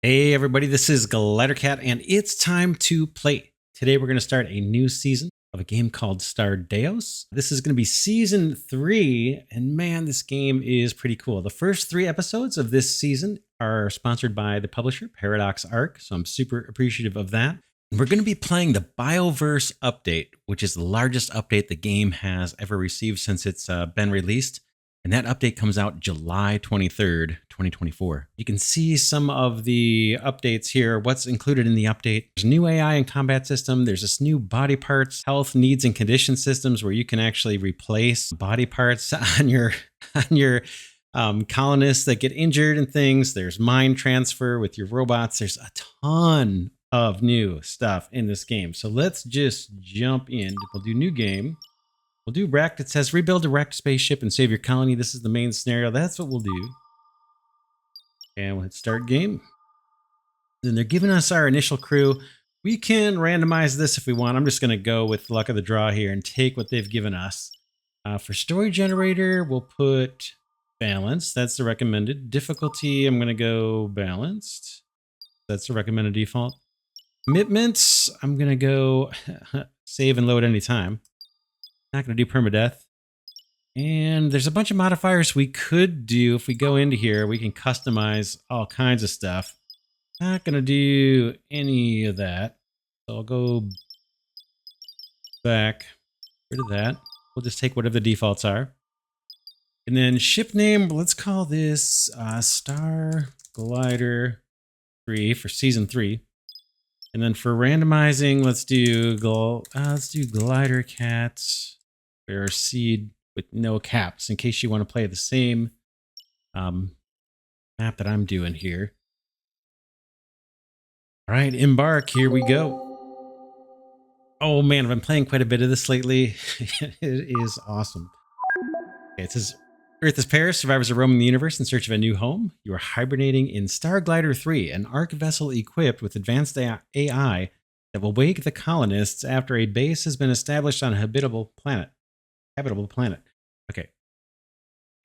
Hey everybody, this is Glidercat and it's time to play. Today we're going to start a new season of a game called Stardeus. This is going to be season 3 and man, this game is pretty cool. The first 3 episodes of this season are sponsored by the publisher Paradox Arc, so I'm super appreciative of that. And we're going to be playing the Bioverse update, which is the largest update the game has ever received since it's been released. And that update comes out July 23rd, 2024. You can see some of the updates here, what's included in the update. There's new AI and combat system. There's this new body parts, health, needs, and condition systems where you can actually replace body parts on your colonists that get injured and things. There's mind transfer with your robots. There's a ton of new stuff in this game. So let's just jump in. We'll do new game. We'll do wrecked. It says rebuild a wrecked spaceship and save your colony. This is the main scenario. That's what we'll do. And we'll hit start game. Then they're giving us our initial crew. We can randomize this if we want. I'm just going to go with luck of the draw here and take what they've given us. For story generator, we'll put balanced. That's the recommended. Difficulty, I'm going to go balanced. That's the recommended default. Commitments, I'm going to go save and load anytime. Not going to do permadeath. And there's a bunch of modifiers we could do. If we go into here, we can customize all kinds of stuff. Not going to do any of that. So I'll go back, rid of that. We'll just take whatever the defaults are. And then ship name, let's call this Star Glider 3 for season 3. And then for randomizing, let's do Glidercat or seed with no caps in case you want to play the same map that I'm doing here. All right, embark. Here we go. Oh man, I've been playing quite a bit of this lately. It is awesome. Okay, it says Earth is Paris. Survivors are roaming the universe in search of a new home. You are hibernating in Star Glider 3, an arc vessel equipped with advanced AI that will wake the colonists after a base has been established on a habitable planet. Okay. It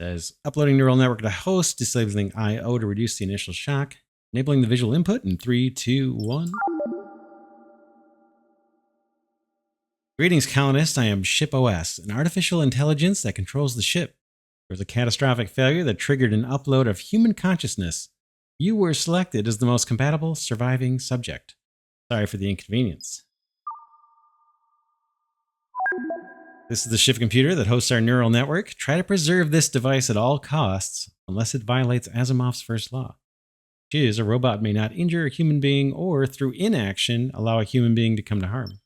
says uploading neural network to host, disabling I/O to reduce the initial shock, enabling the visual input in 3, 2, 1. Greetings, colonists. I am Ship OS, an artificial intelligence that controls the ship. There was a catastrophic failure that triggered an upload of human consciousness. You were selected as the most compatible surviving subject. Sorry for the inconvenience. This is the ship computer that hosts our neural network. Try to preserve this device at all costs, unless it violates Asimov's first law, which is a robot may not injure a human being or, through inaction, allow a human being to come to harm.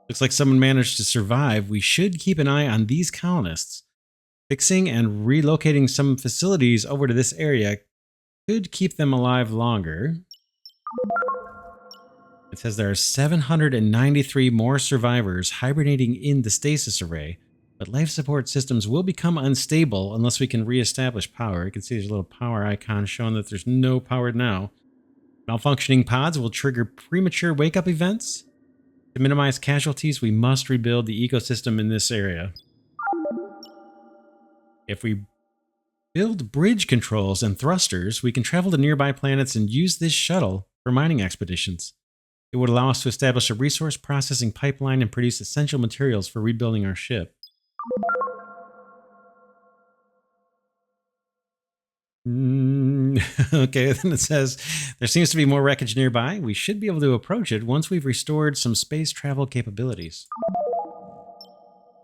Looks like someone managed to survive. We should keep an eye on these colonists. Fixing and relocating some facilities over to this area could keep them alive longer. It says there are 793 more survivors hibernating in the stasis array, but life support systems will become unstable unless we can reestablish power. You can see there's a little power icon showing that there's no power now. Malfunctioning pods will trigger premature wake-up events. To minimize casualties, we must rebuild the ecosystem in this area. If we build bridge controls and thrusters, we can travel to nearby planets and use this shuttle for mining expeditions. It would allow us to establish a resource processing pipeline and produce essential materials for rebuilding our ship. Okay, then it says, there seems to be more wreckage nearby. We should be able to approach it once we've restored some space travel capabilities.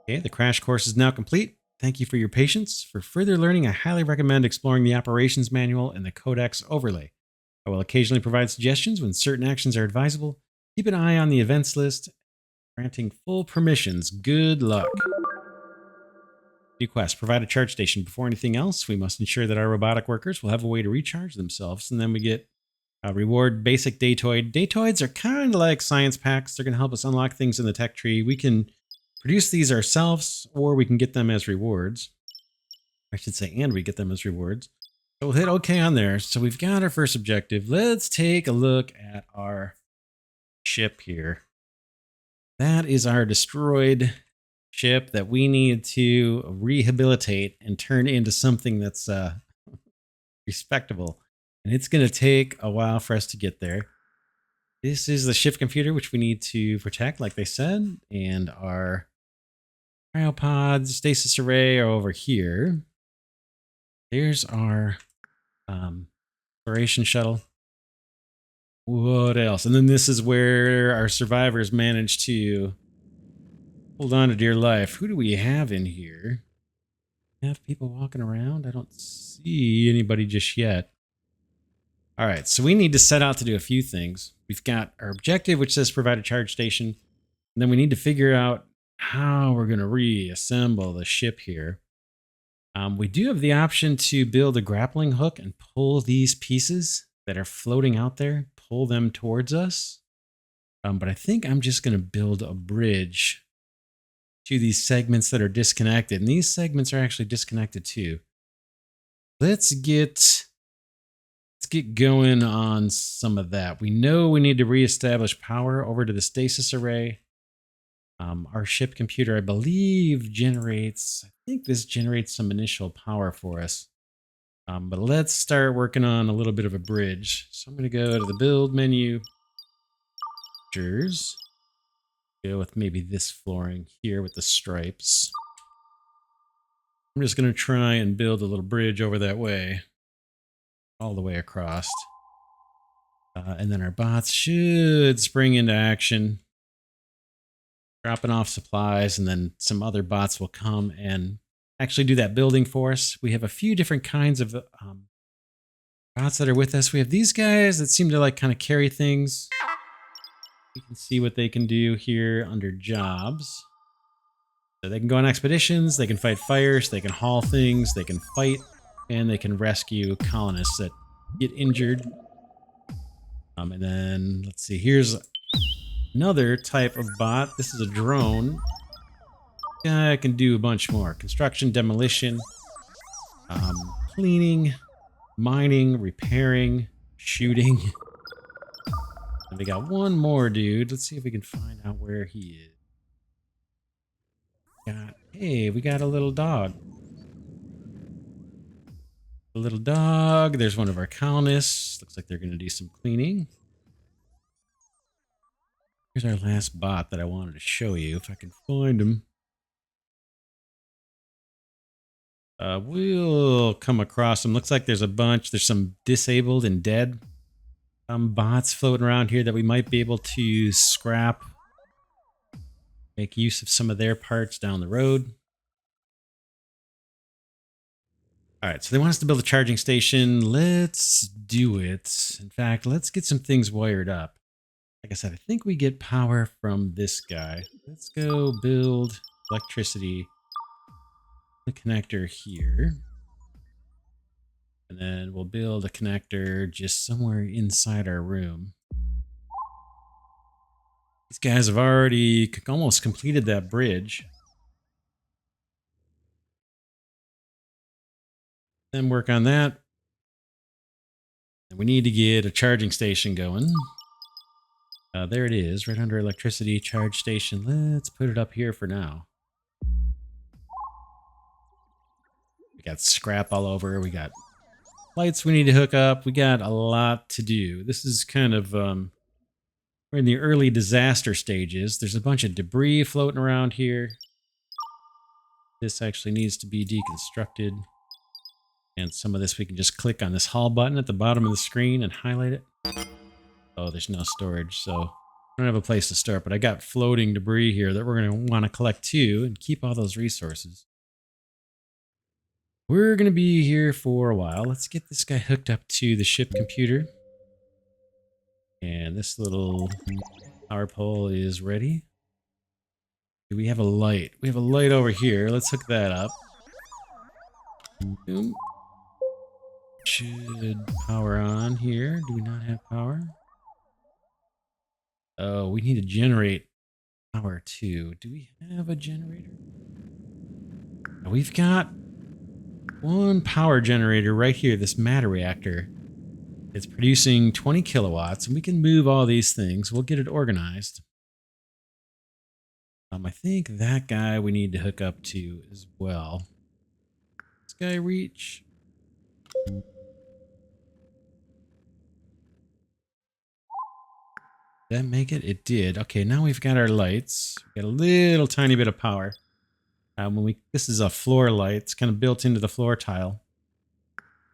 Okay, the crash course is now complete. Thank you for your patience. For further learning, I highly recommend exploring the operations manual and the codex overlay. I will occasionally provide suggestions when certain actions are advisable. Keep an eye on the events list. Granting full permissions. Good luck. New quest. Provide a charge station. Before anything else, we must ensure that our robotic workers will have a way to recharge themselves. And then we get a reward basic datoid. Datoids are kind of like science packs. They're going to help us unlock things in the tech tree. We can produce these ourselves, or we can get them as rewards. I should say, and we get them as rewards. So we'll hit OK on there. So we've got our first objective. Let's take a look at our ship here. That is our destroyed ship that we need to rehabilitate and turn into something that's respectable. And it's going to take a while for us to get there. This is the ship computer, which we need to protect, like they said. And our cryopods, stasis array are over here. There's our exploration shuttle. What else? And then this is where our survivors managed to hold on to dear life. Who do we have in here? We have people walking around? I don't see anybody just yet. All right, so we need to set out to do a few things. We've got our objective, which says provide a charge station. And then we need to figure out how we're going to reassemble the ship here. We do have the option to build a grappling hook and pull these pieces that are floating out there, pull them towards us. But I think I'm just going to build a bridge to these segments that are disconnected. And these segments are actually disconnected too. Let's get going on some of that. We know we need to reestablish power over to the stasis array. Our ship computer, I believe, generates, I think this generates some initial power for us. But let's start working on a little bit of a bridge. So I'm going to go to the build menu. Go with maybe this flooring here with the stripes. I'm just going to try and build a little bridge over that way. All the way across. And then our bots should spring into action. Dropping off supplies, and then some other bots will come and actually do that building for us. We have a few different kinds of bots that are with us. We have these guys that seem to like kind of carry things. We can see what they can do here under jobs. So they can go on expeditions, they can fight fires, they can haul things, they can fight, and they can rescue colonists that get injured. And then, let's see, here's another type of bot. This is a drone. I can do a bunch more. Construction, demolition, cleaning, mining, repairing, shooting. And we got one more dude. Let's see if we can find out where he is. Hey, we got a little dog. A little dog. There's one of our colonists. Looks like they're going to do some cleaning. Here's our last bot that I wanted to show you, if I can find him. We'll come across them. Looks like there's a bunch. There's some disabled and dead bots floating around here that we might be able to scrap. Make use of some of their parts down the road. All right, so they want us to build a charging station. Let's do it. In fact, let's get some things wired up. Like I said, I think we get power from this guy. Let's go build electricity. The connector here. And then we'll build a connector just somewhere inside our room. These guys have already almost completed that bridge. Then work on that. And we need to get a charging station going. There it is, right under electricity charge station. Let's put it up here for now. We got scrap all over. We got lights we need to hook up. We got a lot to do. This is kind of, we're in the early disaster stages. There's a bunch of debris floating around here. This actually needs to be deconstructed. And some of this we can just click on this haul button at the bottom of the screen and highlight it. Oh, there's no storage, so I don't have a place to start, but I got floating debris here that we're going to want to collect too and keep all those resources. We're going to be here for a while. Let's get this guy hooked up to the ship computer. And this little power pole is ready. Do we have a light? We have a light over here. Let's hook that up. Boom. Should power on here. Do we not have power? Oh, we need to generate power too. Do we have a generator? We've got one power generator right here, this matter reactor. It's producing 20 kilowatts, and we can move all these things. We'll get it organized. I think that guy we need to hook up to as well. This guy reach. Did that make it? It did. Okay, now we've got our lights. We've got a little tiny bit of power. This is a floor light. It's kind of built into the floor tile.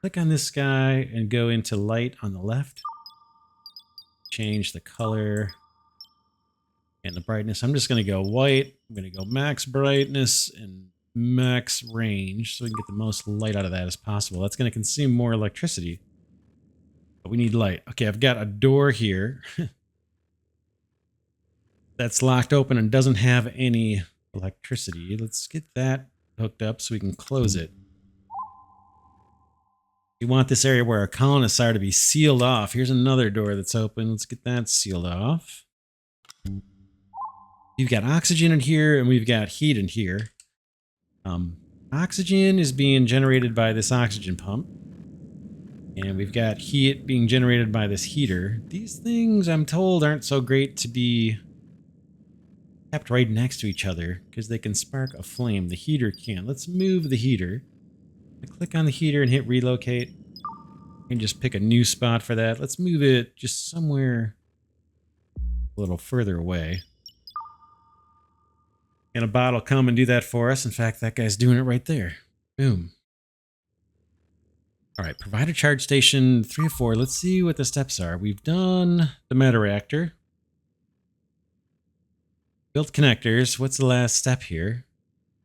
Click on this guy and go into light on the left. Change the color and the brightness. I'm just going to go white. I'm going to go max brightness and max range so we can get the most light out of that as possible. That's going to consume more electricity. But we need light. Okay, I've got a door here that's locked open and doesn't have any electricity. Let's get that hooked up so we can close it. We want this area where our colonists are to be sealed off. Here's another door that's open. Let's get that sealed off. We've got oxygen in here and we've got heat in here. Oxygen is being generated by this oxygen pump. And we've got heat being generated by this heater. These things, I'm told, aren't so great to be kept right next to each other because they can spark a flame. The heater can't. Let's move the heater. I click on the heater and hit relocate. And just pick a new spot for that. Let's move it just somewhere a little further away. And a bot will come and do that for us. In fact, that guy's doing it right there. Boom. All right, provide a charge station 3 of 4. Let's see what the steps are. We've done the meta reactor. Build connectors. What's the last step here?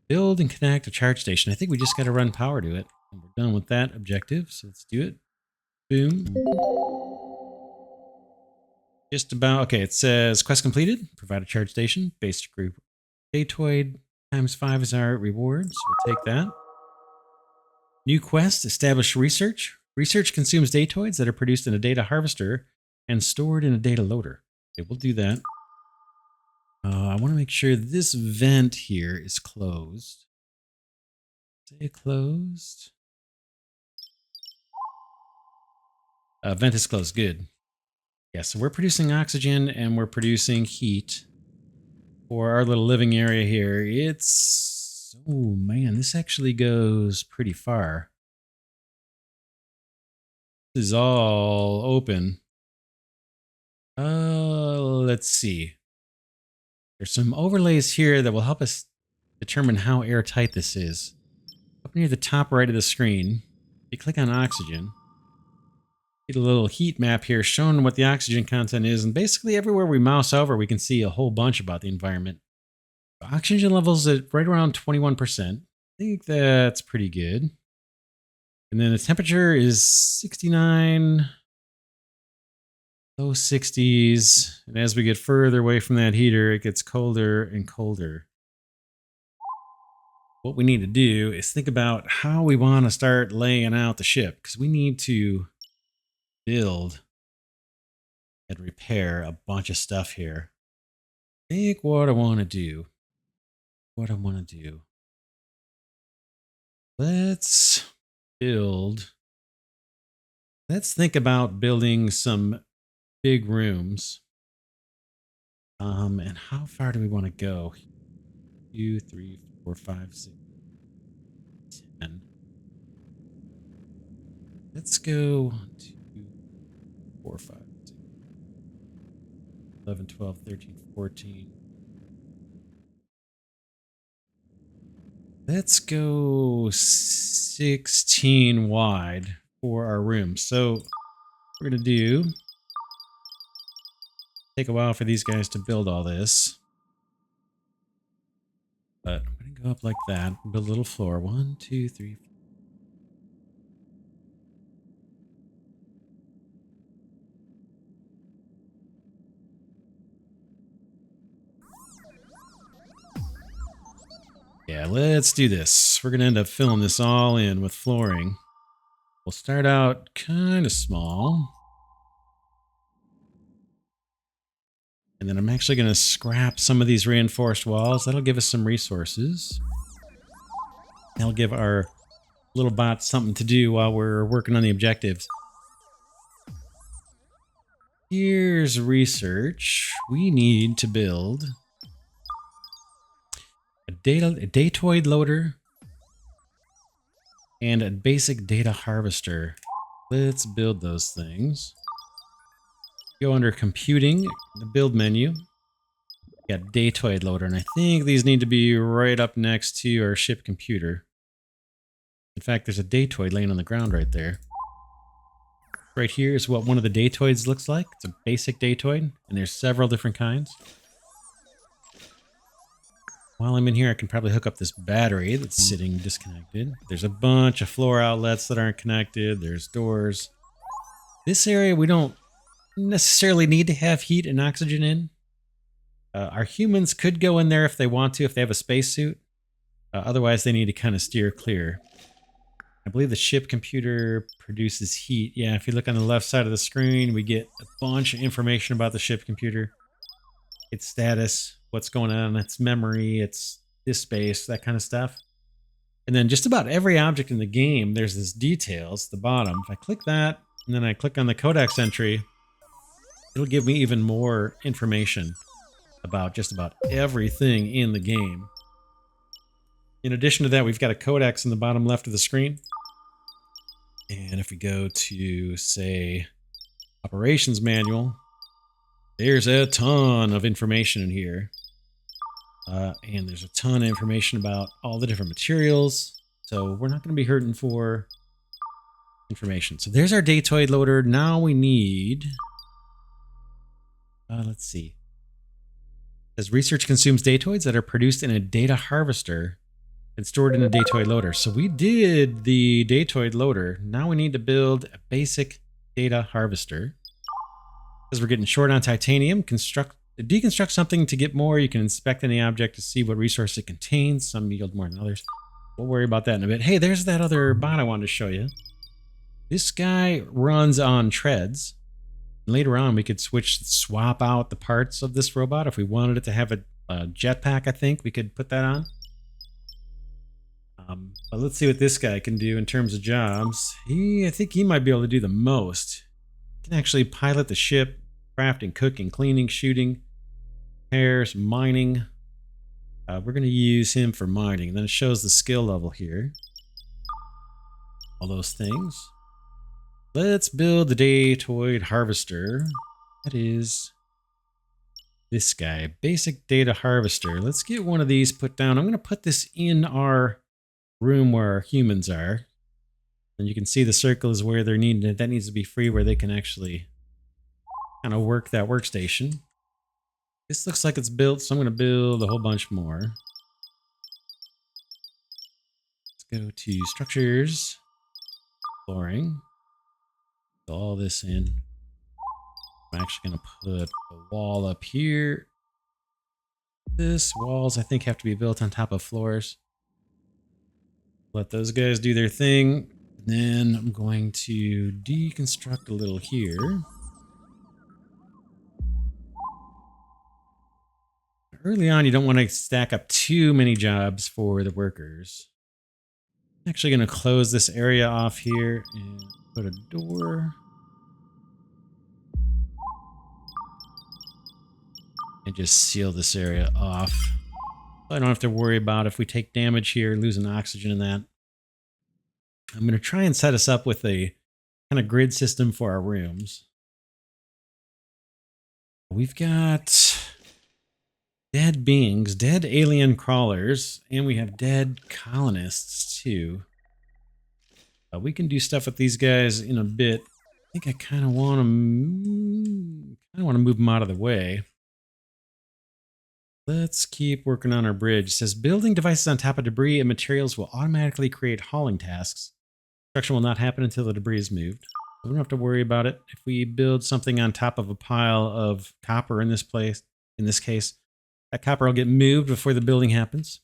Build and connect a charge station. I think we just got to run power to it. And we're done with that objective, so let's do it. Boom. Just about. Okay, it says quest completed. Provide a charge station. Base group. Datoid times 5 is our reward, so we'll take that. New quest, establish research. Research consumes datoids that are produced in a data harvester and stored in a data loader. Okay, we'll do that. I want to make sure this vent here is closed. Stay closed. Vent is closed. Good. Yeah, so we're producing oxygen and we're producing heat for our little living area here. It's... oh, man, this actually goes pretty far. This is all open. Let's see. There's some overlays here that will help us determine how airtight this is. Up near the top right of the screen, you click on oxygen. Get a little heat map here showing what the oxygen content is, and basically everywhere we mouse over, we can see a whole bunch about the environment. Oxygen levels at right around 21%. I think that's pretty good. And then the temperature is 69, low 60s. And as we get further away from that heater, it gets colder and colder. What we need to do is think about how we want to start laying out the ship, because we need to build and repair a bunch of stuff here. Think what I want to do. Let's build. Let's think about building some big rooms. And how far do we want to go? 2, 3, 4, 5, 6, 10. Let's go 1, 2, 4, 5, 6, 11, 12, 13, 14. Let's go 16 wide for our room. So what we're going to do, take a while for these guys to build all this. But I'm going to go up like that, build a little floor. 1, 2, 3, 4. Yeah, let's do this. We're going to end up filling this all in with flooring. We'll start out kind of small. And then I'm actually going to scrap some of these reinforced walls. That'll give us some resources. That'll give our little bots something to do while we're working on the objectives. Here's research. We need to build a datoid loader and a basic data harvester. Let's build those things. Go under computing, the build menu. We got Datoid loader, and I think these need to be right up next to our ship computer. In fact, there's a Datoid laying on the ground right there. Right here is what one of the Datoids looks like. It's a basic Datoid, and there's several different kinds. While I'm in here, I can probably hook up this battery that's sitting disconnected. There's a bunch of floor outlets that aren't connected. There's doors. This area, we don't necessarily need to have heat and oxygen in. Our humans could go in there if they want to, if they have a spacesuit. Otherwise, they need to kind of steer clear. I believe the ship computer produces heat. Yeah, if you look on the left side of the screen, we get a bunch of information about the ship computer. Its status, what's going on, its memory, its disk space, that kind of stuff. And then just about every object in the game, there's this details at the bottom. If I click that, and then I click on the codex entry, it'll give me even more information about just about everything in the game. In addition to that, we've got a codex in the bottom left of the screen. And if we go to, say, operations manual, there's a ton of information in here. And there's a ton of information about all the different materials. So we're not going to be hurting for information. So there's our Datoid loader. Now we need... let's see. It says research consumes Datoids that are produced in a data harvester and stored in a Datoid loader. So we did the Datoid loader. Now we need to build a basic data harvester. Because we're getting short on titanium, deconstruct something to get more. You can inspect any object to see what resource it contains. Some yield more than others. We'll worry about that in a bit. Hey, there's that other bot I wanted to show you. This guy runs on treads. Later on, we could swap out the parts of this robot. If we wanted it to have a jetpack, I think we could put that on. But let's see what this guy can do in terms of jobs. I think he might be able to do the most. He can actually pilot the ship, crafting, cooking, cleaning, shooting, repairs, mining. We're going to use him for mining. And then it shows the skill level here. All those things. Let's build the Datoid harvester. That is this guy. Basic data harvester. Let's get one of these put down. I'm going to put this in our room where our humans are. And you can see the circle is where they're needed. That needs to be free where they can actually kind of work that workstation. This looks like it's built, so I'm going to build a whole bunch more. Let's go to structures, flooring. Fill all this in. I'm actually going to put a wall up here. This walls, I think, have to be built on top of floors. Let those guys do their thing. Then I'm going to deconstruct a little here. Early on, you don't want to stack up too many jobs for the workers. I'm actually going to close this area off here and put a door. And just seal this area off. So I don't have to worry about if we take damage here, losing oxygen in that. I'm going to try and set us up with a kind of grid system for our rooms. We've got dead beings, dead alien crawlers, and we have dead colonists too. We can do stuff with these guys in a bit. I think I kind of want to move them out of the way. Let's keep working on our bridge. It says building devices on top of debris and materials will automatically create hauling tasks. Construction will not happen until the debris is moved. We don't have to worry about it. If we build something on top of a pile of copper in this case, that copper will get moved before the building happens.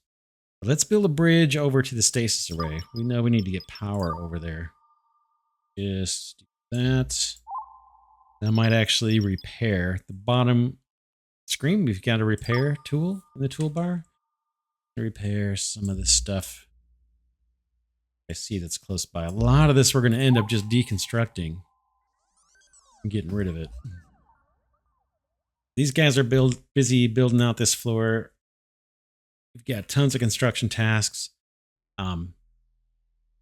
But let's build a bridge over to the stasis array. We know we need to get power over there. Just do that. That might actually repair. At the bottom screen, we've got a repair tool in the toolbar. Repair some of this stuff I see that's close by. A lot of this we're going to end up just deconstructing and getting rid of it. These guys are busy building out this floor. We've got tons of construction tasks.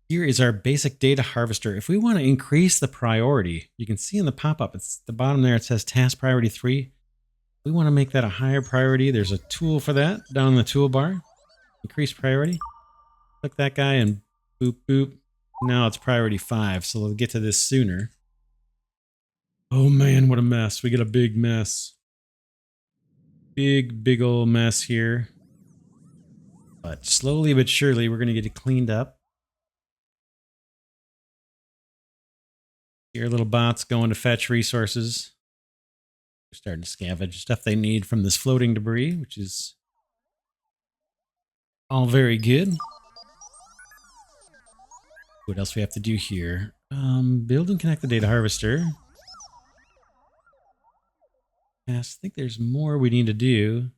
Here is our basic data harvester. If we want to increase the priority, you can see in the pop-up, it's the bottom there, it says task priority 3. We want to make that a higher priority. There's a tool for that down in the toolbar. Increase priority. Click that guy and boop, boop. Now it's priority 5, so we'll get to this sooner. Oh man, what a mess. We got a big mess. Big old mess here. But slowly but surely, we're going to get it cleaned up. Your little bots going to fetch resources. They're starting to scavenge stuff they need from this floating debris, which is all very good. What else we have to do here? Build and connect the data harvester. Yes, I think there's more we need to do.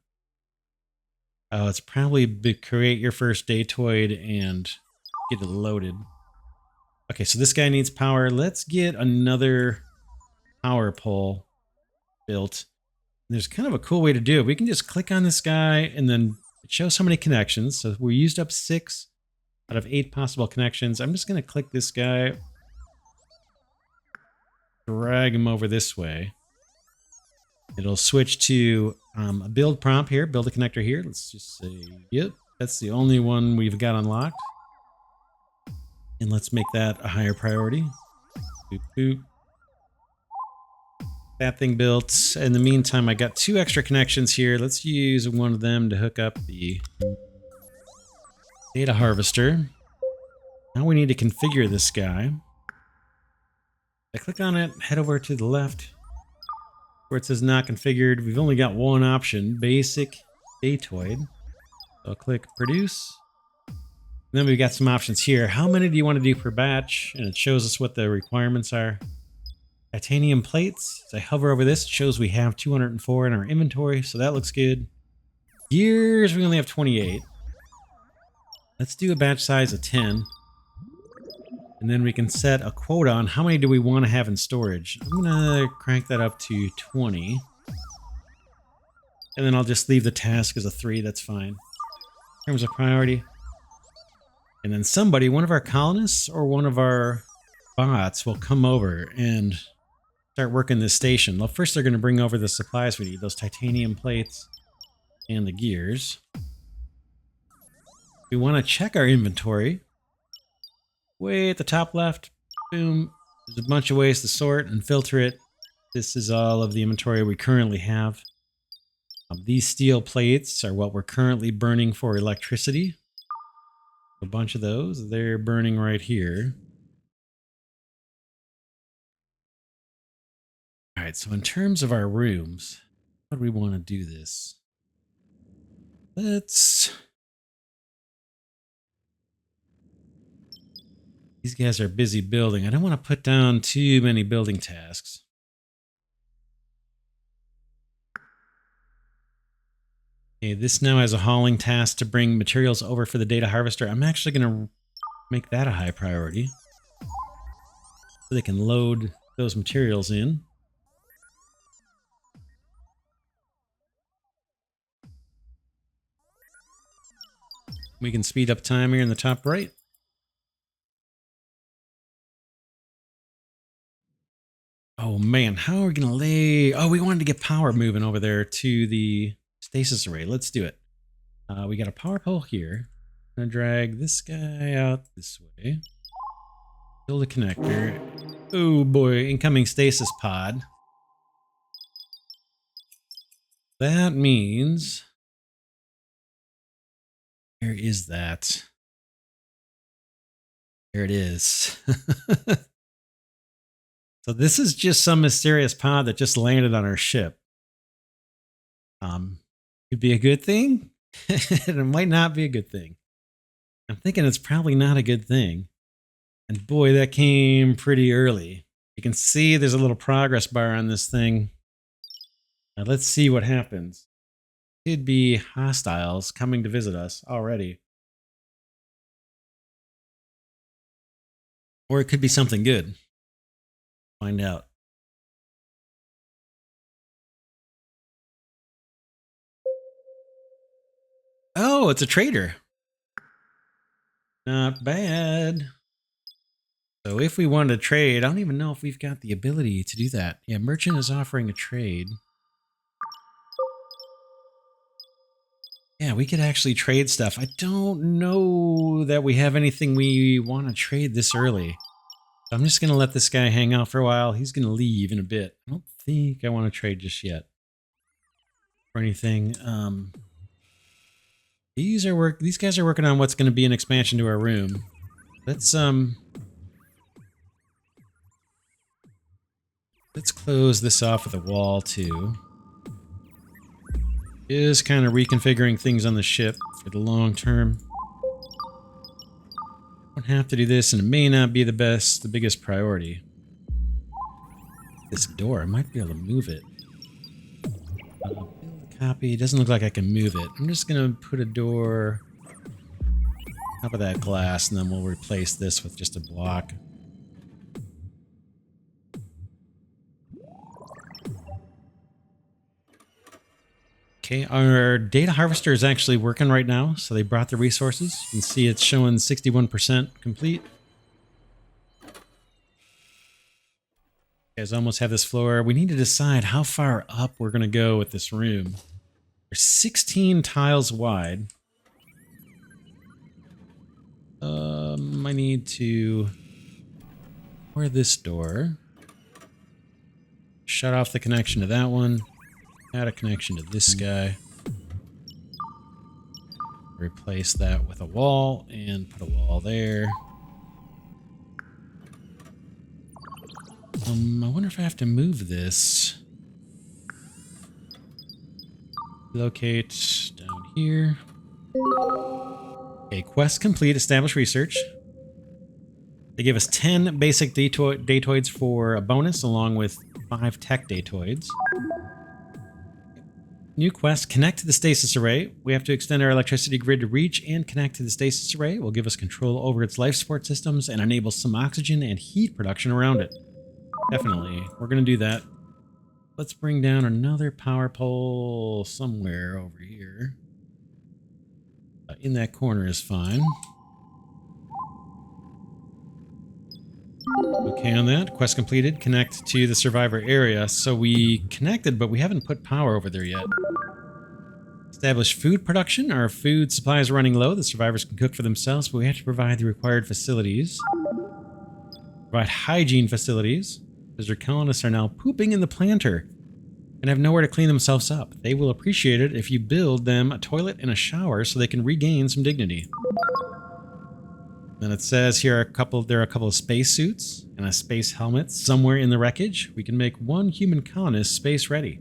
Oh, it's probably create your first datoid and get it loaded. Okay, so this guy needs power. Let's get another power pole built. There's kind of a cool way to do it. We can just click on this guy and then it shows how many connections. So we used up 6 out of 8 possible connections. I'm just going to click this guy, drag him over this way. It'll switch to a build prompt here, build a connector here. Let's just say, yep, that's the only one we've got unlocked. And let's make that a higher priority. Boop, boop. That thing built. In the meantime, I got 2 extra connections here. Let's use one of them to hook up the data harvester. Now we need to configure this guy. I click on it, head over to the left where it says not configured. We've only got one option, basic datoid. So I'll click produce. And then we've got some options here. How many do you want to do per batch? And it shows us what the requirements are. Titanium plates. As I hover over this, it shows we have 204 in our inventory, so that looks good. Gears, we only have 28. Let's do a batch size of 10. And then we can set a quota on how many do we want to have in storage. I'm going to crank that up to 20. And then I'll just leave the task as a 3, that's fine. In terms of priority. And then somebody, one of our colonists or one of our bots will come over and start working this station. Well, first they're going to bring over the supplies we need, those titanium plates and the gears. We want to check our inventory. Way at the top left, boom, there's a bunch of ways to sort and filter it. This is all of the inventory we currently have. These steel plates are what we're currently burning for electricity. A bunch of those, they're burning right here. All right, so in terms of our rooms, how do we want to do this? These guys are busy building. I don't want to put down too many building tasks. Okay, this now has a hauling task to bring materials over for the data harvester. I'm actually going to make that a high priority, so they can load those materials in. We can speed up time here in the top right. Oh man, how are we going to lay... Oh, we wanted to get power moving over there to the stasis array. Let's do it. We got a power pole here. I'm going to drag this guy out this way. Build a connector. Oh boy, incoming stasis pod. That means... Where is that? There it is. So this is just some mysterious pod that just landed on our ship. Could be a good thing. It might not be a good thing. I'm thinking it's probably not a good thing. And boy, that came pretty early. You can see there's a little progress bar on this thing. Now let's see what happens. Could be hostiles coming to visit us already. Or it could be something good. Find out. Oh, it's a trader. Not bad. So if we wanted to trade, I don't even know if we've got the ability to do that. Yeah, merchant is offering a trade. Yeah, we could actually trade stuff. I don't know that we have anything we want to trade this early. So I'm just going to let this guy hang out for a while. He's going to leave in a bit. I don't think I want to trade just yet or anything. These guys are working on what's going to be an expansion to our room. Let's close this off with a wall too. Is kind of reconfiguring things on the ship for the long term. Don't have to do this, and it may not be the biggest priority. This door, I might be able to move it. Build a copy. It doesn't look like I can move it. I'm just gonna put a door on top of that glass, and then we'll replace this with just a block. Okay, our data harvester is actually working right now, so they brought the resources. You can see it's showing 61% complete. You guys almost have this floor. We need to decide how far up we're going to go with this room. There's 16 tiles wide. I need to pour this door. Shut off the connection to that one. Add a connection to this guy. Replace that with a wall and put a wall there. I wonder if I have to move this. Locate down here. Okay, quest complete. Establish research. They give us 10 basic datoids for a bonus, along with 5 tech datoids. New quest, connect to the stasis array. We have to extend our electricity grid to reach and connect to the stasis array. It will give us control over its life support systems and enable some oxygen and heat production around it. Definitely. We're going to do that. Let's bring down another power pole somewhere over here. In that corner is fine. Okay on that. Quest completed. Connect to the survivor area. So we connected, but we haven't put power over there yet. Establish food production. Our food supply is running low. The survivors can cook for themselves, but we have to provide the required facilities. Provide hygiene facilities. Visitor colonists are now pooping in the planter and have nowhere to clean themselves up. They will appreciate it if you build them a toilet and a shower so they can regain some dignity. Then it says here there are a couple of space suits and a space helmet somewhere in the wreckage. We can make one human colonist space ready.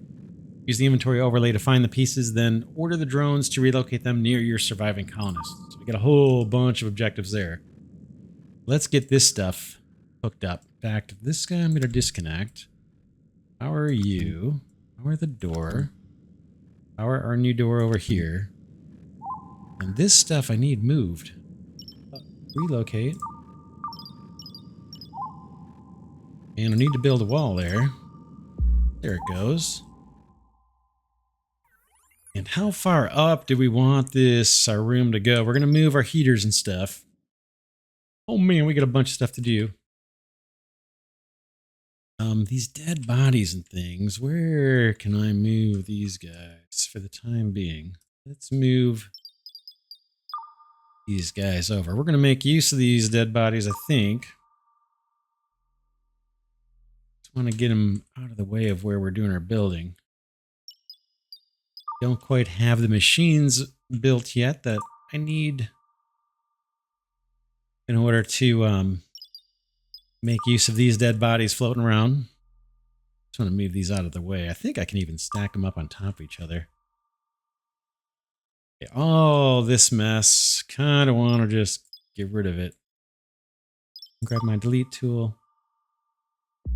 Use the inventory overlay to find the pieces, then order the drones to relocate them near your surviving colonists. So we got a whole bunch of objectives there. Let's get this stuff hooked up. In fact, this guy I'm going to disconnect. Power you. Power the door. Power our new door over here. And this stuff I need moved. Relocate. And I need to build a wall there. There it goes. And how far up do we want our room to go? We're going to move our heaters and stuff. Oh man, we got a bunch of stuff to do. These dead bodies and things, where can I move these guys for the time being? Let's move these guys over. We're going to make use of these dead bodies, I think. Just want to get them out of the way of where we're doing our building. Don't quite have the machines built yet that I need in order to make use of these dead bodies floating around. Just want to move these out of the way. I think I can even stack them up on top of each other. Okay, all this mess. Kind of want to just get rid of it. Grab my delete tool.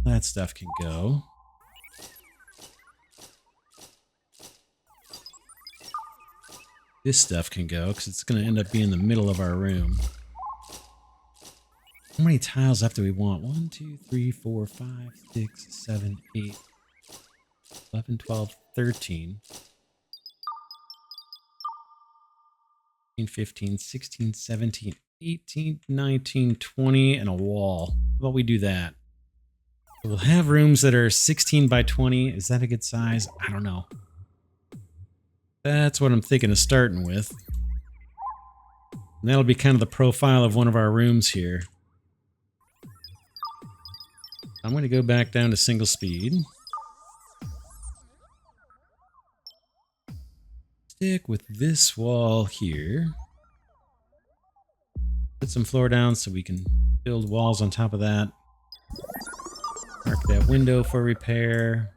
That stuff can go. This stuff can go because it's going to end up being the middle of our room. How many tiles left do we want? 1, 2, 3, 4, 5, 6, 7, 8, 11, 12, 13, 15, 16, 17, 18, 19, 20, and a wall. How about we do that? We'll have rooms that are 16 by 20. Is that a good size? I don't know. That's what I'm thinking of starting with. And that'll be kind of the profile of one of our rooms here. I'm going to go back down to single speed. Stick with this wall here. Put some floor down so we can build walls on top of that. Mark that window for repair.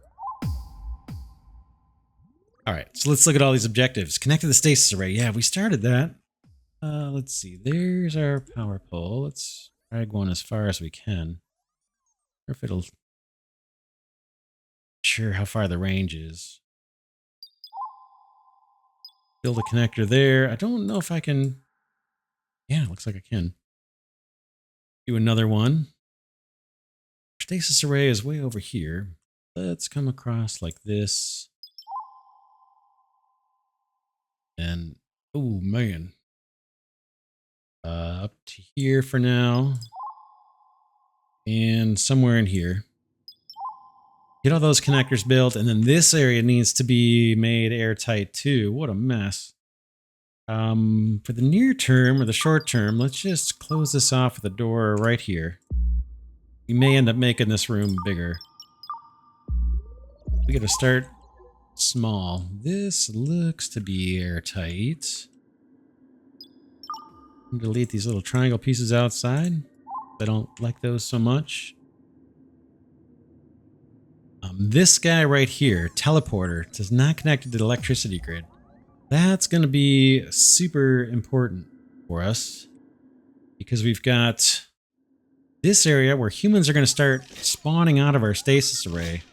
All right, so let's look at all these objectives. Connect to the stasis array. Yeah, we started that. Let's see. There's our power pole. Let's drag one as far as we can. Or if it'll... Sure how far the range is. Build a connector there. I don't know if I can... Yeah, looks like I can. Do another one. Stasis array is way over here. Let's come across like this. And, oh man. Up to here for now. And somewhere in here. Get all those connectors built, and then this area needs to be made airtight too. What a mess. For the near term or the short term, let's just close this off with a door right here. We may end up making this room bigger. We gotta start small. This looks to be airtight. Delete these little triangle pieces outside. I don't like those so much. This guy right here, teleporter, does not connect to the electricity grid. That's going to be super important for us because we've got this area where humans are going to start spawning out of our stasis array.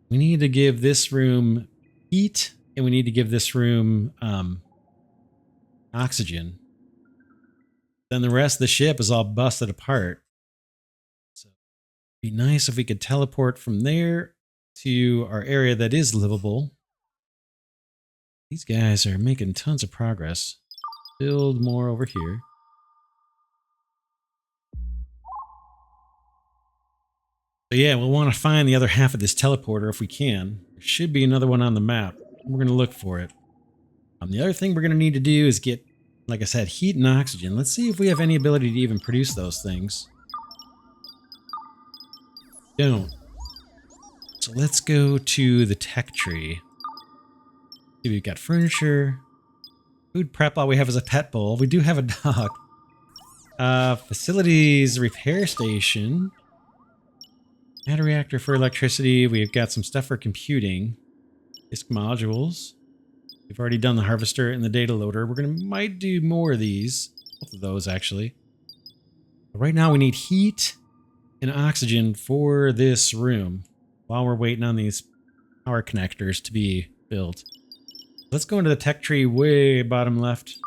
We need to give this room heat, and we need to give this room oxygen. Then the rest of the ship is all busted apart. So it'd be nice if we could teleport from there to our area that is livable. These guys are making tons of progress. Build more over here. So yeah, we'll want to find the other half of this teleporter if we can. There should be another one on the map. We're going to look for it. The other thing we're going to need to do is get, like I said, heat and oxygen. Let's see if we have any ability to even produce those things. Don't. So let's go to the tech tree. See, we've got furniture. Food prep, all we have is a pet bowl. We do have a dog. Facilities repair station. Data reactor for electricity. We've got some stuff for computing. Disk modules. We've already done the harvester and the data loader. Might do more of these. Both of those, actually. But right now we need heat and oxygen for this room while we're waiting on these power connectors to be built. Let's go into the tech tree way bottom left.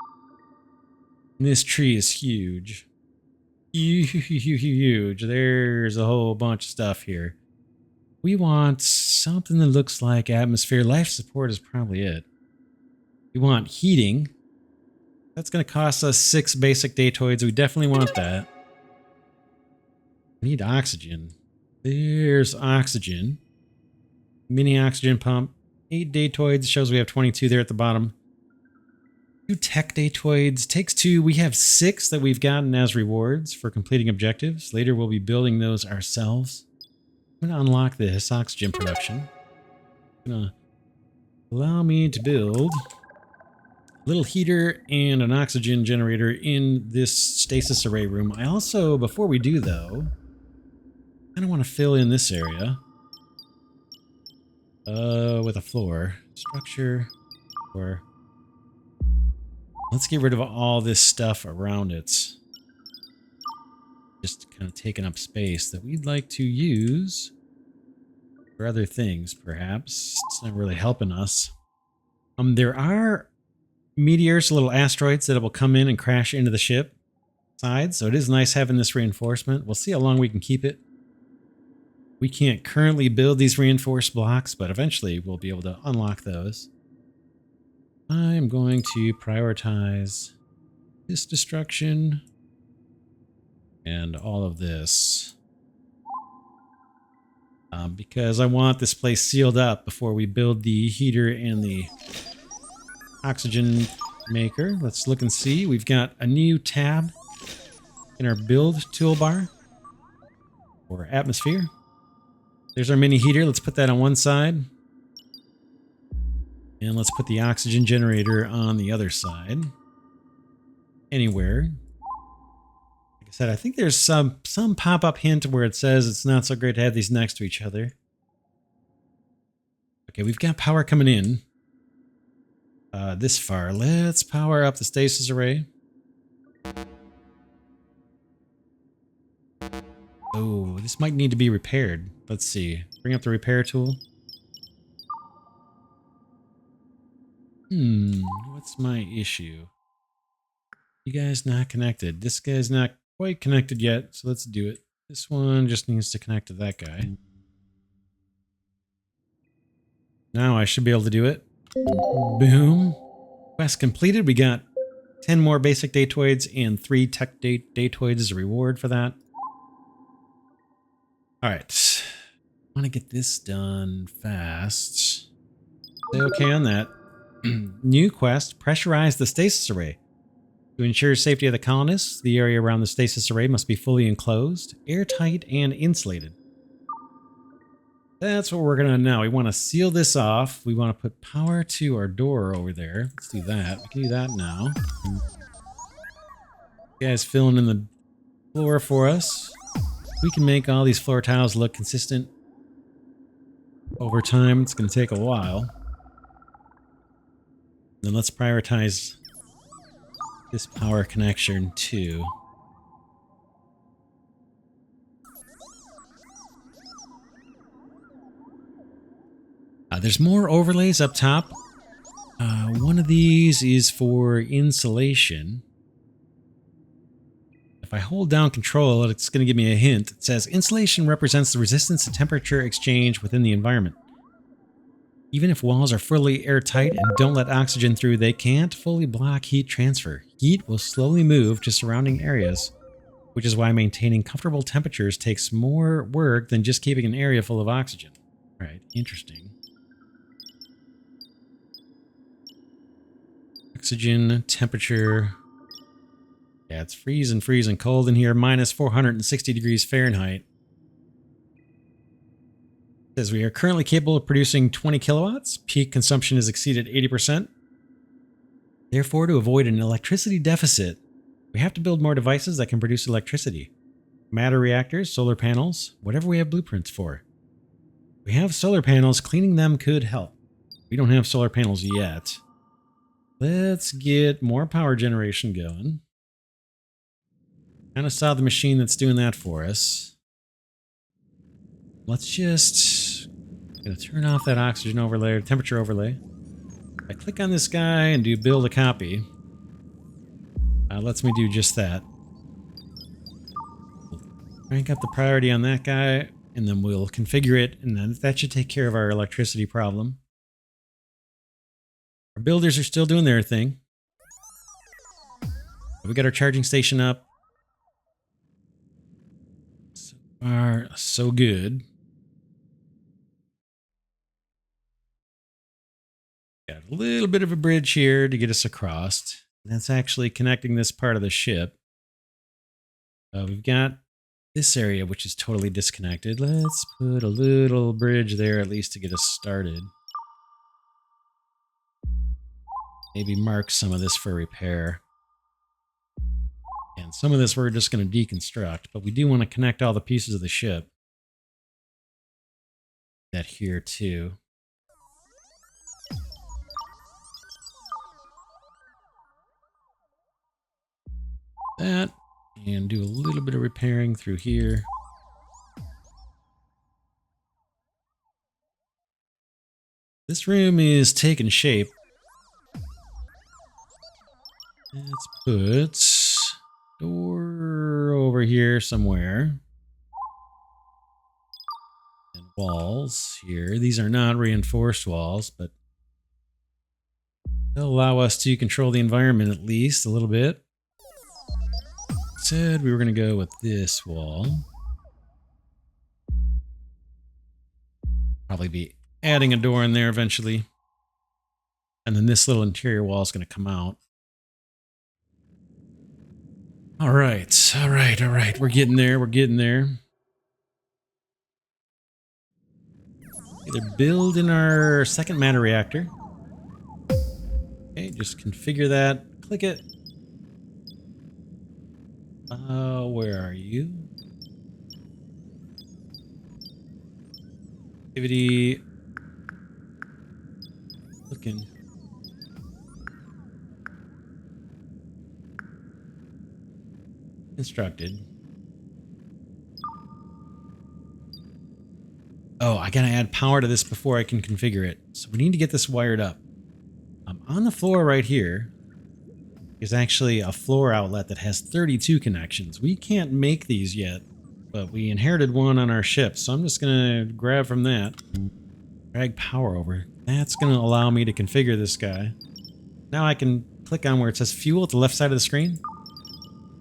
And this tree is huge. Huge. There's a whole bunch of stuff here. We want something that looks like atmosphere. Life support is probably it. We want heating. That's going to cost us 6 basic datoids. We definitely want that. We need oxygen. There's oxygen. Mini oxygen pump. 8 datoids. Shows we have 22 there at the bottom. 2 tech datoids. Takes 2. We have 6 that we've gotten as rewards for completing objectives. Later we'll be building those ourselves. I'm going to unlock this oxygen production. Going to allow me to build a little heater and an oxygen generator in this stasis array room. I also, before we do though, kind of want to fill in this area with a floor. Structure. Or let's get rid of all this stuff around it. Just kind of taking up space that we'd like to use for other things, perhaps. It's not really helping us. There are meteors, little asteroids that will come in and crash into the ship side, so it is nice having this reinforcement. We'll see how long we can keep it. We can't currently build these reinforced blocks, but eventually we'll be able to unlock those. I'm going to prioritize this destruction. And all of this. Because I want this place sealed up before we build the heater and the oxygen maker. Let's look and see. We've got a new tab in our build toolbar for atmosphere. There's our mini heater. Let's put that on one side. And let's put the oxygen generator on the other side. Anywhere. Like I said, I think there's some pop-up hint where it says it's not so great to have these next to each other. Okay, we've got power coming in. This far. Let's power up the stasis array. Oh, this might need to be repaired. Let's see. Bring up the repair tool. What's my issue? You guys not connected. This guy's not quite connected yet, so let's do it. This one just needs to connect to that guy. Now I should be able to do it. Boom. Quest completed. We got 10 more basic datoids and 3 tech datoids as a reward for that. Alright. I want to get this done fast. Say okay on that. New quest. Pressurize the stasis array. To ensure safety of the colonists, the area around the stasis array must be fully enclosed, airtight, and insulated. That's what we're working on now. We want to seal this off. We want to put power to our door over there. Let's do that. We can do that now. You guys filling in the floor for us. We can make all these floor tiles look consistent over time. It's going to take a while. Then let's prioritize this power connection too. There's more overlays up top. One of these is for insulation. If I hold down control, it's going to give me a hint. It says insulation represents the resistance to temperature exchange within the environment. Even if walls are fully airtight and don't let oxygen through, they can't fully block heat transfer. Heat will slowly move to surrounding areas, which is why maintaining comfortable temperatures takes more work than just keeping an area full of oxygen. Right, interesting. Oxygen, temperature. Yeah, it's freezing cold in here. Minus 460 degrees Fahrenheit. It says we are currently capable of producing 20 kilowatts. Peak consumption has exceeded 80%. Therefore, to avoid an electricity deficit, we have to build more devices that can produce electricity. Matter reactors, solar panels, whatever we have blueprints for. We have solar panels. Cleaning them could help. We don't have solar panels yet. Let's get more power generation going. Kind of saw the machine that's doing that for us. Let's just... gonna turn off that oxygen overlay, or temperature overlay. I click on this guy and do build a copy. Lets me do just that. Crank up the priority on that guy, and then we'll configure it, and then that should take care of our electricity problem. Our builders are still doing their thing. We got our charging station up. So far, so good. Got a little bit of a bridge here to get us across. That's actually connecting this part of the ship. We've got this area, which is totally disconnected. Let's put a little bridge there, at least to get us started. Maybe mark some of this for repair. And some of this we're just going to deconstruct, but we do want to connect all the pieces of the ship. That here too. That, and do a little bit of repairing through here. This room is taking shape. Let's put door over here somewhere. And walls here. These are not reinforced walls, but they'll allow us to control the environment at least a little bit. said we were going to go with this wall. Probably be adding a door in there eventually. And then this little interior wall is going to come out. All right. All right. All right. We're getting there. We're getting there. Either build in our second matter reactor. Okay, just configure that. Click it. Where are you? Activity. Looking. Instructed. Oh, I gotta add power to this before I can configure it. So we need to get this wired up. On the floor right here is actually a floor outlet that has 32 connections. We can't make these yet, but we inherited one on our ship, so I'm just gonna grab from that. Drag power over. That's gonna allow me to configure this guy. Now I can click on where it says fuel at the left side of the screen.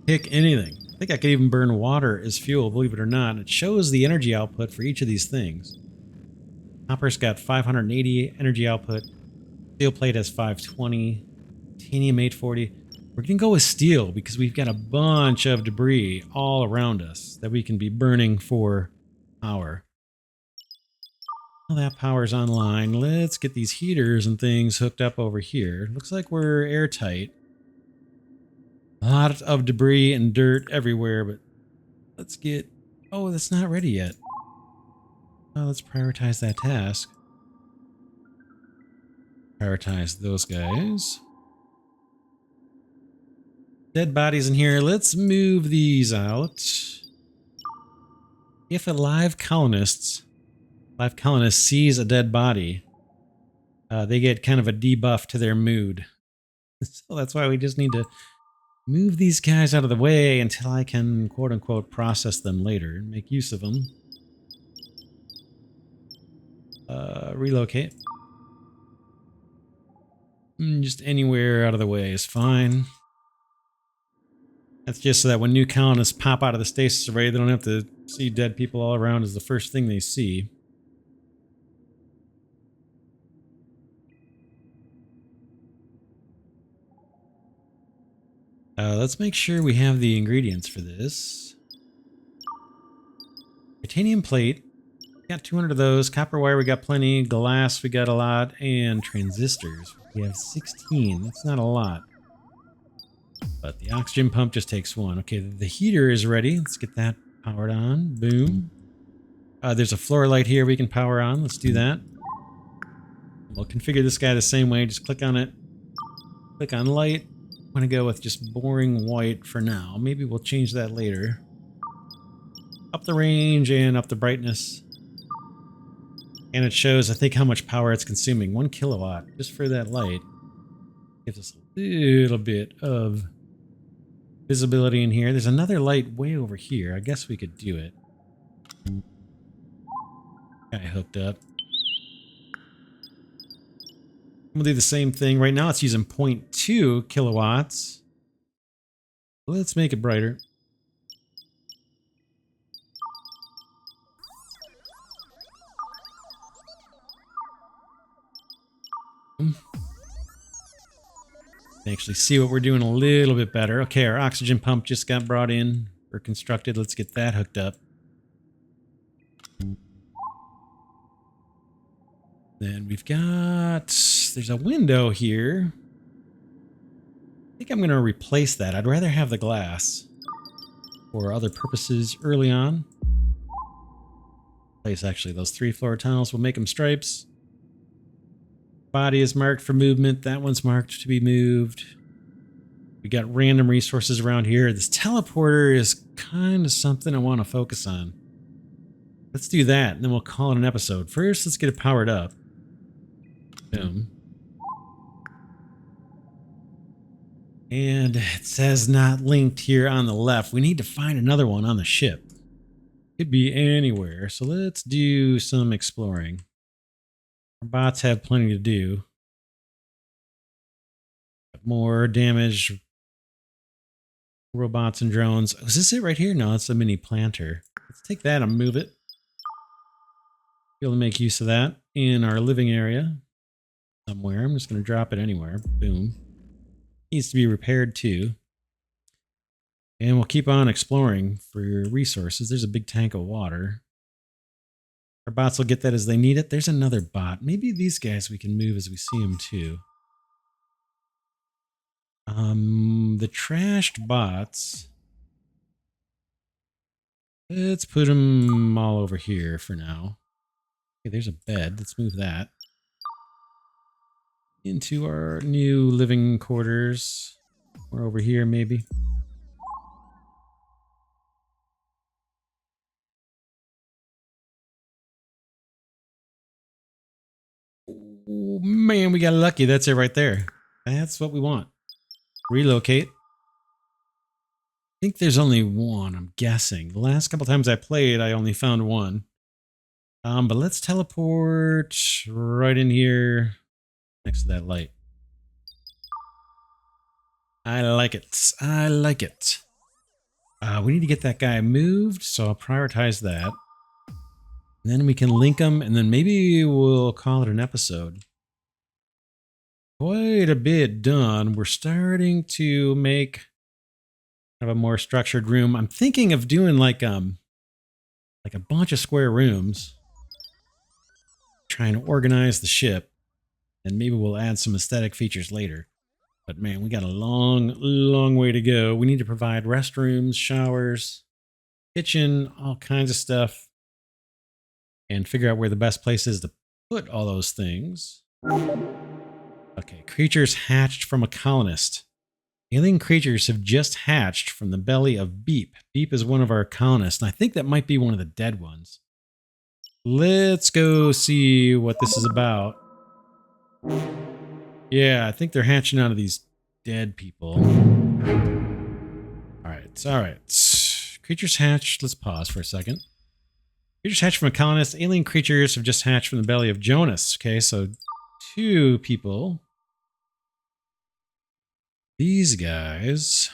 Pick anything. I think I could even burn water as fuel, believe it or not. It shows the energy output for each of these things. Copper's got 580 energy output. Steel plate has 520. Titanium 840. We're going to go with steel because we've got a bunch of debris all around us that we can be burning for power. Now that power's online, let's get these heaters and things hooked up over here. Looks like we're airtight. A lot of debris and dirt everywhere, but let's get... Oh, that's not ready yet. Well, let's prioritize that task. Prioritize those guys. Dead bodies in here. Let's move these out. If a live colonist sees a dead body, they get kind of a debuff to their mood. So that's why we just need to move these guys out of the way until I can, quote unquote, process them later and make use of them. Relocate. Just anywhere out of the way is fine. That's just so that when new colonists pop out of the stasis array, they don't have to see dead people all around as the first thing they see. Let's make sure we have the ingredients for this. Titanium plate. We got 200 of those. Copper wire, we got plenty. Glass, we got a lot. And transistors. We have 16. That's not a lot. But the oxygen pump just takes one. Okay, the heater is ready. Let's get that powered on. Boom. There's a floor light here we can power on. Let's do that. We'll configure this guy the same way. Just click on it. Click on light. I'm going to go with just boring white for now. Maybe we'll change that later. Up the range and up the brightness. And it shows, I think, how much power it's consuming. 1 kilowatt just for that light. Gives us a little bit of visibility in here. There's another light way over here. I guess we could do it. Guy hooked up. We'll do the same thing. Right now it's using 0.2 kilowatts. Let's make it brighter. Actually see what we're doing a little bit better. Okay, our oxygen pump just got brought in or constructed. Let's get that hooked up. Then we've got... There's a window here. I think I'm going to replace that. I'd rather have the glass for other purposes early on. Place actually those 3 floor tunnels. We'll make them stripes. Body is marked for movement. That one's marked to be moved. We got random resources around here. This teleporter is kind of something I want to focus on. Let's do that, and then we'll call it an episode. First, let's get it powered up. Boom. And it says not linked here on the left. We need to find another one on the ship. Could be anywhere, so let's do some exploring. Our bots have plenty to do. More damage. Robots and drones. Oh, is this it right here? No, it's a mini planter. Let's take that and move it. Be able to make use of that in our living area somewhere. I'm just going to drop it anywhere. Boom. Needs to be repaired too. And we'll keep on exploring for resources. There's a big tank of water. Our bots will get that as they need it. There's another bot. Maybe these guys we can move as we see them too. The trashed bots. Let's put them all over here for now. Okay, there's a bed. Let's move that into our new living quarters. Or over here, maybe. Oh, man, we got lucky. That's it right there. That's what we want. Relocate. I think there's only one, I'm guessing. The last couple times I played, I only found one. But let's teleport right in here next to that light. I like it. I like it. We need to get that guy moved, so I'll prioritize that. And then we can link them, and then maybe we'll call it an episode. Quite a bit done. We're starting to make kind of a more structured room. I'm thinking of doing like a bunch of square rooms. Trying to organize the ship, and maybe we'll add some aesthetic features later. But man, we got a long way to go. We need to provide restrooms, showers, kitchen, all kinds of stuff, and figure out where the best place is to put all those things. Okay, creatures hatched from a colonist. Alien creatures have just hatched from the belly of Beep. Beep is one of our colonists, and I think that might be one of the dead ones. Let's go see what this is about. Yeah, I think they're hatching out of these dead people. All right. Creatures hatched. Let's pause for a second. Creatures hatched from a colonist. Alien creatures have just hatched from the belly of Jonas. Okay, so 2 people. These guys,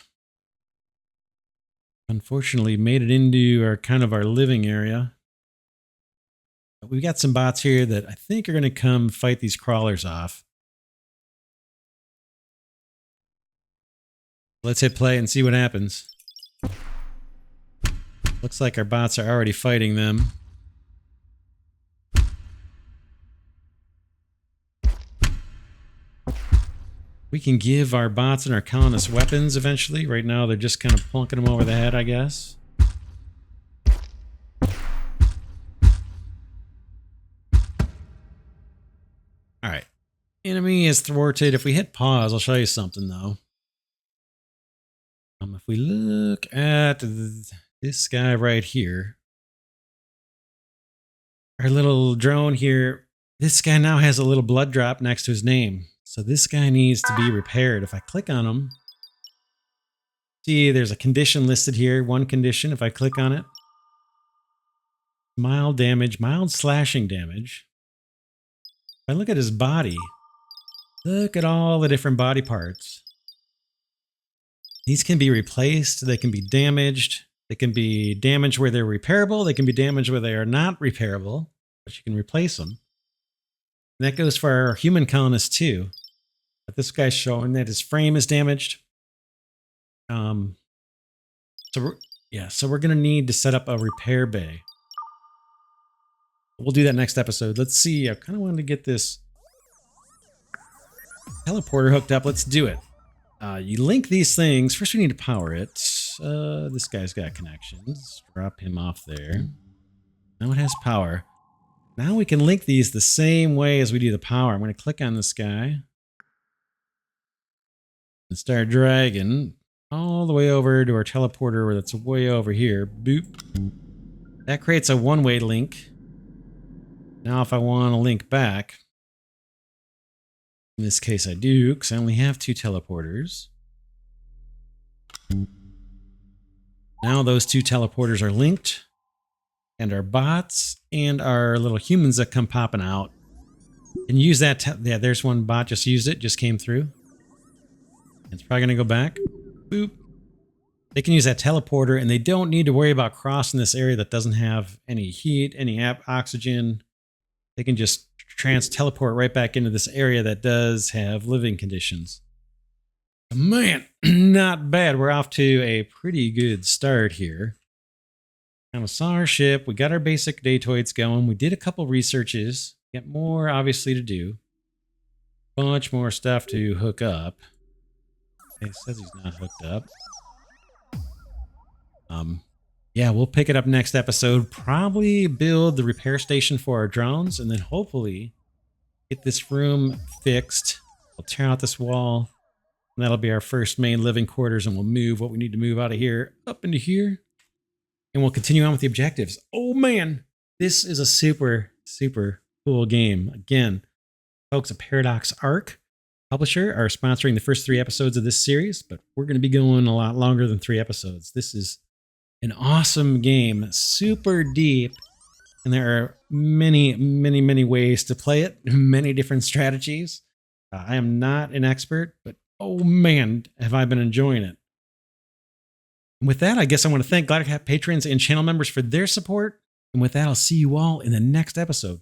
unfortunately, made it into our living area. We've got some bots here that I think are going to come fight these crawlers off. Let's hit play and see what happens. Looks like our bots are already fighting them. We can give our bots and our colonists weapons eventually. Right now, they're just kind of plunking them over the head, I guess. All right. Enemy is thwarted. If we hit pause, I'll show you something, though. If we look at this guy right here, our little drone here, this guy now has a little blood drop next to his name. So this guy needs to be repaired. If I click on him, see there's a condition listed here. One condition, if I click on it, mild damage, mild slashing damage. If I look at his body, look at all the different body parts. These can be replaced. They can be damaged. They can be damaged where they're repairable. They can be damaged where they are not repairable, but you can replace them. And that goes for our human colonists too. But this guy's showing that his frame is damaged. So we're going to need to set up a repair bay. We'll do that next episode. Let's see. I kind of wanted to get this teleporter hooked up. Let's do it. You link these things. First, we need to power it. This guy's got connections. Drop him off there. Now it has power. Now we can link these the same way as we do the power. I'm going to click on this guy and start dragging all the way over to our teleporter that's way over here. Boop. That creates a one-way link. Now if I want to link back, in this case I do, because I only have 2 teleporters. Now those 2 teleporters are linked, and our bots and our little humans that come popping out can use that. Yeah, there's one bot just used it, just came through. It's probably going to go back. Boop. They can use that teleporter, and they don't need to worry about crossing this area that doesn't have any heat, any oxygen. They can just teleport right back into this area that does have living conditions. Man, not bad. We're off to a pretty good start here. Now we saw our ship. We got our basic datoids going. We did a couple researches. Got more, obviously, to do. Bunch more stuff to hook up. It says he's not hooked up. Yeah, we'll pick it up next episode. Probably build the repair station for our drones, and then hopefully get this room fixed. We'll tear out this wall, and that'll be our first main living quarters, and we'll move what we need to move out of here up into here, and we'll continue on with the objectives. Oh man, this is a super, super cool game. Again, folks, a Paradox Arc publisher are sponsoring the first 3 episodes of this series, but we're going to be going a lot longer than 3 episodes. This is an awesome game, super deep, and there are many, many, many ways to play it, many different strategies. I am not an expert, but oh man, have I been enjoying it. And with that, I guess I want to thank Glidercat patrons and channel members for their support. And with that, I'll see you all in the next episode.